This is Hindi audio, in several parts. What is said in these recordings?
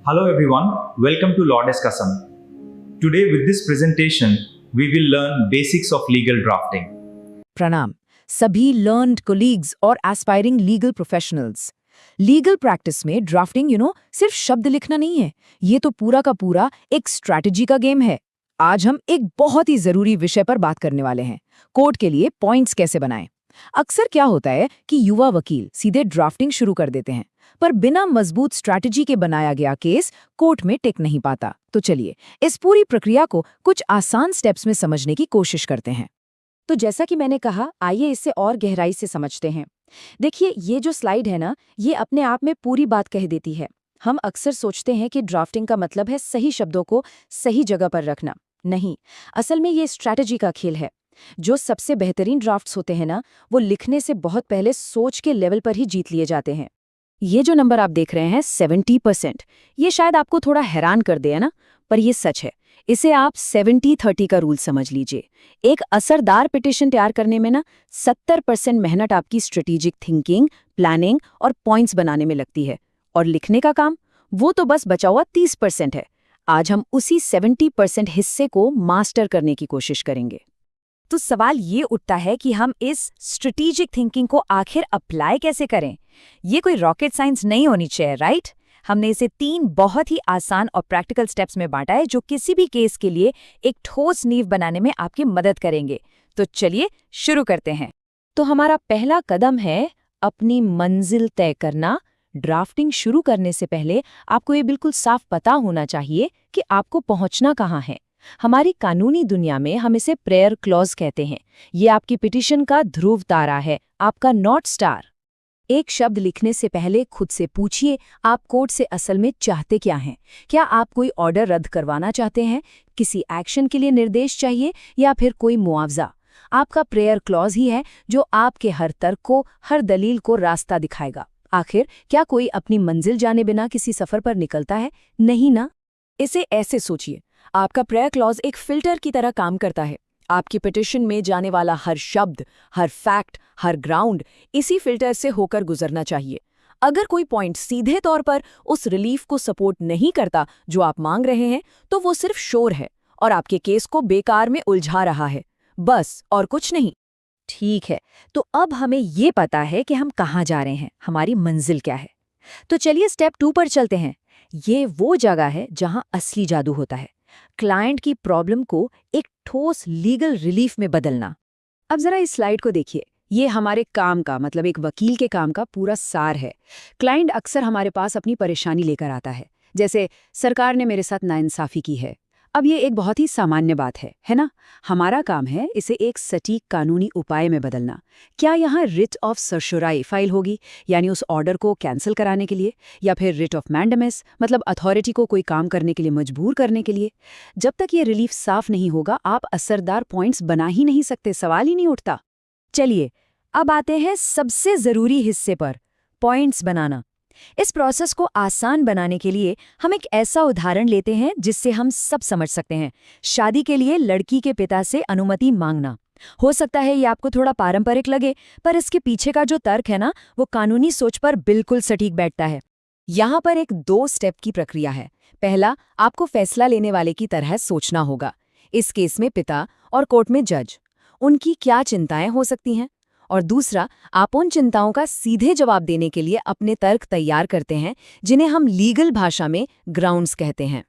Hello everyone, welcome to Law Discussion. Today with this presentation, we will learn basics of legal drafting. प्रणाम सभी लर्न्ड कोलीग्स और aspiring legal professionals. Legal practice में ड्राफ्टिंग सिर्फ शब्द लिखना नहीं है, ये तो पूरा का पूरा एक स्ट्रैटेजी का गेम है। आज हम एक बहुत ही जरूरी विषय पर बात करने वाले हैं, कोर्ट के लिए पॉइंट्स कैसे बनाएं। अक्सर क्या होता है कि युवा वकील सीधे ड्राफ्टिंग शुरू कर देते हैं, पर बिना मजबूत स्ट्रैटेजी के बनाया गया केस कोर्ट में टिक नहीं पाता। तो चलिए इस पूरी प्रक्रिया को कुछ आसान स्टेप्स में समझने की कोशिश करते हैं। तो जैसा कि मैंने कहा, आइए इससे और गहराई से समझते हैं। देखिए, ये जो स्लाइड है ना, ये अपने आप में पूरी बात कह देती है। हम अक्सर सोचते हैं कि ड्राफ्टिंग का मतलब है सही शब्दों को सही जगह पर रखना। नहीं, असल में ये स्ट्रैटेजी का खेल है। जो सबसे बेहतरीन ड्राफ्ट्स होते हैं ना, वो लिखने से बहुत पहले सोच के लेवल पर ही जीत लिए जाते हैं। ये जो नंबर आप देख रहे हैं 70%, ये शायद आपको थोड़ा हैरान कर दे, है ना, पर ये सच है। इसे आप 70-30 का रूल समझ लीजिए। एक असरदार पिटीशन तैयार करने में ना 70% मेहनत आपकी स्ट्रेटेजिक थिंकिंग, प्लानिंग और पॉइंट्स बनाने में लगती है, और लिखने का काम वो तो बस बचा हुआ 30% है। आज हम उसी 70% हिस्से को मास्टर करने की कोशिश करेंगे। तो सवाल ये उठता है कि हम इस स्ट्रेटेजिक थिंकिंग को आखिर अप्लाई कैसे करें। ये कोई रॉकेट साइंस नहीं होनी चाहिए, राइट? हमने इसे 3 बहुत ही आसान और प्रैक्टिकल स्टेप्स में बांटा है, जो किसी भी केस के लिए एक ठोस नींव बनाने में आपकी मदद करेंगे। तो चलिए शुरू करते हैं। तो हमारा पहला कदम है अपनी मंजिल तय करना। ड्राफ्टिंग शुरू करने से पहले आपको ये बिल्कुल साफ पता होना चाहिए कि आपको पहुंचना कहाँ है। हमारी कानूनी दुनिया में हम इसे प्रेयर क्लॉज कहते हैं। ये आपकी पिटीशन का ध्रुव तारा है, आपका नॉर्थ स्टार। एक शब्द लिखने से पहले खुद से पूछिए, आप कोर्ट से असल में चाहते क्या हैं? क्या आप कोई ऑर्डर रद्द करवाना चाहते हैं, किसी एक्शन के लिए निर्देश चाहिए, या फिर कोई मुआवजा? आपका प्रेयर क्लॉज ही है जो आपके हर तर्क को, हर दलील को रास्ता दिखाएगा। आखिर क्या कोई अपनी मंजिल जाने बिना किसी सफर पर निकलता है? नहीं ना। इसे ऐसे सोचिए, आपका प्रेयर क्लॉज एक फिल्टर की तरह काम करता है। आपकी पिटीशन में जाने वाला हर शब्द, हर फैक्ट, हर ग्राउंड इसी फिल्टर से होकर गुजरना चाहिए। अगर कोई पॉइंट सीधे तौर पर उस रिलीफ को सपोर्ट नहीं करता जो आप मांग रहे हैं, तो वो सिर्फ शोर है और आपके केस को बेकार में उलझा रहा है, बस, और कुछ नहीं। ठीक है, तो अब हमें ये पता है कि हम कहाँ जा रहे हैं, हमारी मंजिल क्या है। तो चलिए स्टेप 2 पर चलते हैं। ये वो जगह है जहां असली जादू होता है, क्लाइंट की प्रॉब्लम को एक ठोस लीगल रिलीफ में बदलना। अब जरा इस स्लाइड को देखिए, ये हमारे काम का, मतलब एक वकील के काम का पूरा सार है। क्लाइंट अक्सर हमारे पास अपनी परेशानी लेकर आता है, जैसे सरकार ने मेरे साथ नाइंसाफी की है। अब ये एक बहुत ही सामान्य बात है ना? हमारा काम है इसे एक सटीक कानूनी उपाय में बदलना। क्या यहाँ रिट ऑफ सर्शोराई फाइल होगी, यानी उस ऑर्डर को कैंसिल कराने के लिए, या फिर रिट ऑफ मैंडेमस, मतलब अथॉरिटी को कोई काम करने के लिए मजबूर करने के लिए? जब तक ये रिलीफ साफ नहीं होगा, आप असरदार पॉइंट्स बना ही नहीं सकते, सवाल ही नहीं उठता। चलिए अब आते हैं सबसे जरूरी हिस्से पर, पॉइंट्स बनाना। इस प्रोसेस को आसान बनाने के लिए हम एक ऐसा उदाहरण लेते हैं जिससे हम सब समझ सकते हैं। शादी के लिए लड़की के पिता से अनुमति मांगना। हो सकता है ये आपको थोड़ा पारंपरिक लगे, पर इसके पीछे का जो तर्क है ना, वो कानूनी सोच पर बिल्कुल सटीक बैठता है। यहाँ पर एक 2 स्टेप की प्रक्रिया है। पहला, आपको फैसला लेने वाले की तरह सोचना होगा। इस केस में पिता और कोर्ट में जज, उनकी क्या चिंताएं हो सकती हैं। और दूसरा, आप उन चिंताओं का सीधे जवाब देने के लिए अपने तर्क तैयार करते हैं, जिन्हें हम लीगल भाषा में ग्राउंड्स कहते हैं।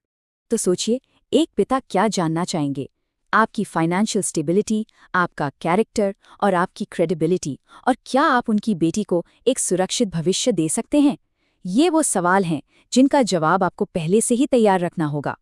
तो सोचिए, एक पिता क्या जानना चाहेंगे? आपकी फाइनेंशियल स्टेबिलिटी, आपका कैरेक्टर और आपकी क्रेडिबिलिटी, और क्या आप उनकी बेटी को एक सुरक्षित भविष्य दे सकते हैं? ये वो सवाल हैं जिनका जवाब आपको पहले से ही तैयार रखना होगा।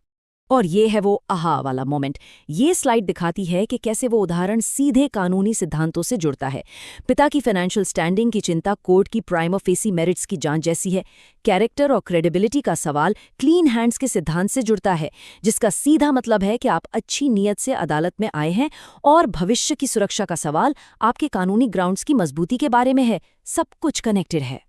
और ये है वो आहा वाला मोमेंट। ये स्लाइड दिखाती है कि कैसे वो उदाहरण सीधे कानूनी सिद्धांतों से जुड़ता है। पिता की फाइनेंशियल स्टैंडिंग की चिंता कोर्ट की प्राइमा फेसी मेरिट्स की जांच जैसी है। कैरेक्टर और क्रेडिबिलिटी का सवाल क्लीन हैंड्स के सिद्धांत से जुड़ता है, जिसका सीधा मतलब है कि आप अच्छी नीयत से अदालत में आए हैं। और भविष्य की सुरक्षा का सवाल आपके कानूनी ग्राउंड्स की मजबूती के बारे में है। सब कुछ कनेक्टेड है।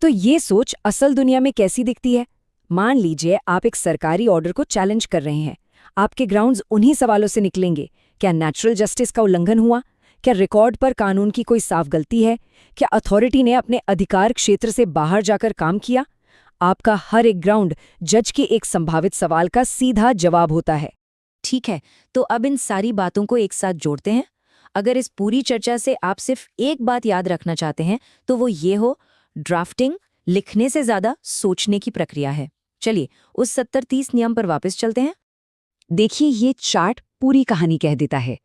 तो ये सोच असल दुनिया में कैसी दिखती है? मान लीजिए आप एक सरकारी ऑर्डर को चैलेंज कर रहे हैं। आपके ग्राउंड्स उन्हीं सवालों से निकलेंगे। क्या नेचुरल जस्टिस का उल्लंघन हुआ? क्या रिकॉर्ड पर कानून की कोई साफ गलती है? क्या अथॉरिटी ने अपने अधिकार क्षेत्र से बाहर जाकर काम किया? आपका हर एक ग्राउंड जज के एक संभावित सवाल का सीधा जवाब होता है। ठीक है, तो अब इन सारी बातों को एक साथ जोड़ते हैं। अगर इस पूरी चर्चा से आप सिर्फ एक बात याद रखना चाहते हैं तो वो ये हो, ड्राफ्टिंग लिखने से ज्यादा सोचने की प्रक्रिया है। चलिए उस 70-30 नियम पर वापस चलते हैं। देखिए, ये चार्ट पूरी कहानी कह देता है।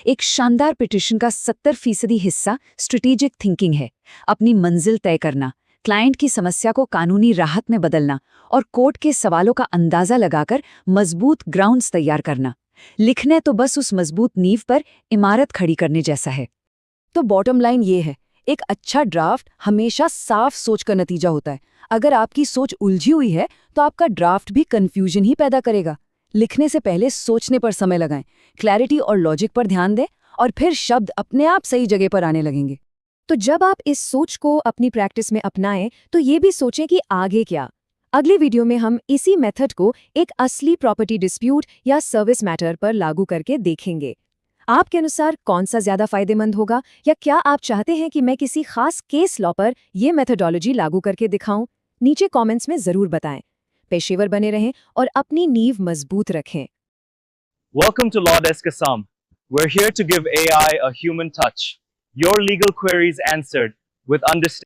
एक शानदार पिटिशन का 70% हिस्सा स्ट्रेटेजिक थिंकिंग है। अपनी मंजिल तय करना, क्लाइंट की समस्या को कानूनी राहत में बदलना और कोर्ट के सवालों का अंदाजा लगाकर मजबूत ग्राउंड्स तैयार करना। लिखने तो बस उस मजबूत नींव पर इमारत खड़ी करने जैसा है। तो बॉटम लाइन ये है, एक अच्छा ड्राफ्ट हमेशा साफ सोच का नतीजा होता है। अगर आपकी सोच उलझी हुई है तो आपका ड्राफ्ट भी कंफ्यूजन ही पैदा करेगा। लिखने से पहले सोचने पर समय लगाएं, क्लैरिटी और लॉजिक पर ध्यान दें और फिर शब्द अपने आप सही जगह पर आने लगेंगे। तो जब आप इस सोच को अपनी प्रैक्टिस में अपनाएं तो ये भी सोचें कि आगे क्या। अगली वीडियो में हम इसी मेथड को एक असली प्रॉपर्टी डिस्प्यूट या सर्विस मैटर पर लागू करके देखेंगे। आपके अनुसार कौन सा ज्यादा फायदेमंद होगा, या क्या आप चाहते हैं कि मैं किसी खास केस लॉ पर यह मेथोडोलॉजी लागू करके दिखाऊं? नीचे कमेंट्स में जरूर बताएं। पेशेवर बने रहें और अपनी नींव मजबूत रखें। Welcome to Law Desk Assam. We're here to give AI a human touch. Your legal queries answered with understanding.